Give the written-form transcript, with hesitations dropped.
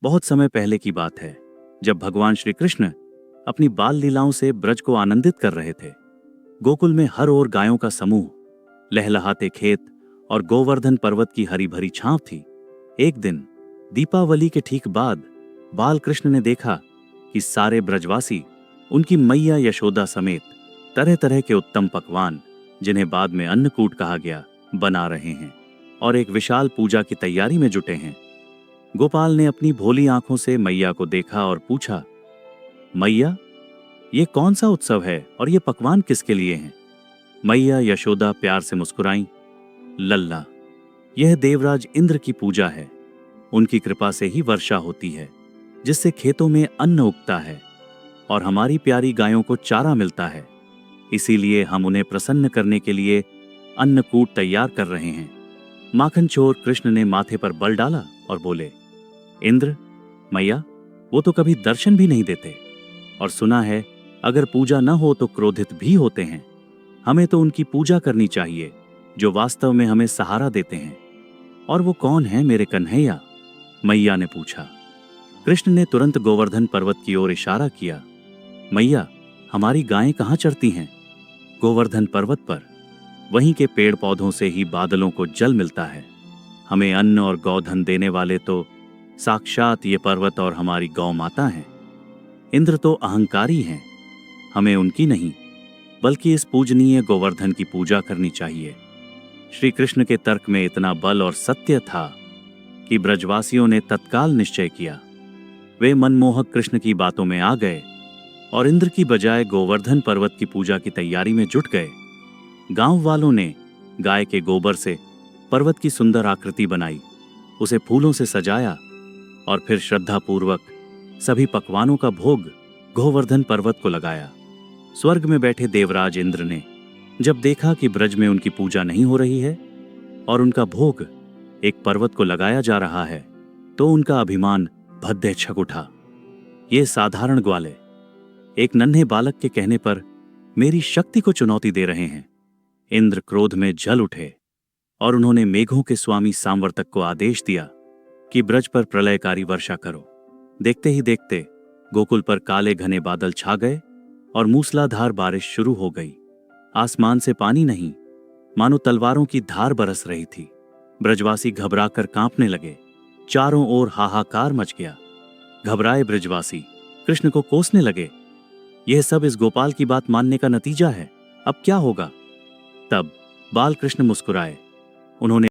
बहुत समय पहले की बात है, जब भगवान श्री कृष्ण अपनी बाल लीलाओं से ब्रज को आनंदित कर रहे थे। गोकुल में हर ओर गायों का समूह, लहलहाते खेत और गोवर्धन पर्वत की हरी भरी छांव थी। एक दिन दीपावली के ठीक बाद बाल कृष्ण ने देखा कि सारे ब्रजवासी उनकी मैया यशोदा समेत तरह तरह के उत्तम पकवान, जिन्हें बाद में अन्नकूट कहा गया, बना रहे हैं और एक विशाल पूजा की तैयारी में जुटे हैं। गोपाल ने अपनी भोली आंखों से मैया को देखा और पूछा, मैया, ये कौन सा उत्सव है और ये पकवान किसके लिए हैं? मैया यशोदा प्यार से मुस्कुराईं, लल्ला, यह देवराज इंद्र की पूजा है। उनकी कृपा से ही वर्षा होती है, जिससे खेतों में अन्न उगता है और हमारी प्यारी गायों को चारा मिलता है। इसीलिए हम उन्हें प्रसन्न करने के लिए अन्नकूट तैयार कर रहे हैं। माखन चोर कृष्ण ने माथे पर बल डाला और बोले, इंद्र, मैया, वो तो कभी दर्शन भी नहीं देते और सुना है अगर पूजा न हो तो क्रोधित भी होते हैं। हमें तो उनकी पूजा करनी चाहिए जो वास्तव में हमें सहारा देते हैं। और वो कौन है मेरे कन्हैया? मैया ने पूछा। कृष्ण ने तुरंत गोवर्धन पर्वत की ओर इशारा किया। मैया, हमारी गायें कहाँ चरती हैं? गोवर्धन पर्वत पर। वहीं के पेड़ पौधों से ही बादलों को जल मिलता है। हमें अन्न और गौधन देने वाले तो साक्षात ये पर्वत और हमारी गौ माता हैं। इंद्र तो अहंकारी हैं, हमें उनकी नहीं बल्कि इस पूजनीय गोवर्धन की पूजा करनी चाहिए। श्री कृष्ण के तर्क में इतना बल और सत्य था कि ब्रजवासियों ने तत्काल निश्चय किया। वे मनमोहक कृष्ण की बातों में आ गए और इंद्र की बजाय गोवर्धन पर्वत की पूजा की तैयारी में जुट गए। गांव वालों ने गाय के गोबर से पर्वत की सुंदर आकृति बनाई, उसे फूलों से सजाया और फिर श्रद्धापूर्वक सभी पकवानों का भोग गोवर्धन पर्वत को लगाया। स्वर्ग में बैठे देवराज इंद्र ने जब देखा कि ब्रज में उनकी पूजा नहीं हो रही है और उनका भोग एक पर्वत को लगाया जा रहा है, तो उनका अभिमान भद्दे छक उठा। ये साधारण ग्वाले एक नन्हे बालक के कहने पर मेरी शक्ति को चुनौती दे रहे हैं। इंद्र क्रोध में जल उठे और उन्होंने मेघों के स्वामी सांवर्तक को आदेश दिया कि ब्रज पर प्रलयकारी वर्षा करो। देखते ही देखते गोकुल पर काले घने बादल छा गए और मूसलाधार बारिश शुरू हो गई। आसमान से पानी नहीं, मानो तलवारों की धार बरस रही थी। ब्रजवासी घबराकर कांपने लगे। चारों ओर हाहाकार मच गया। घबराए ब्रजवासी कृष्ण को कोसने लगे। यह सब इस गोपाल की बात मानने का नतीजा है, अब क्या होगा? तब बाल कृष्ण मुस्कुराए। उन्होंने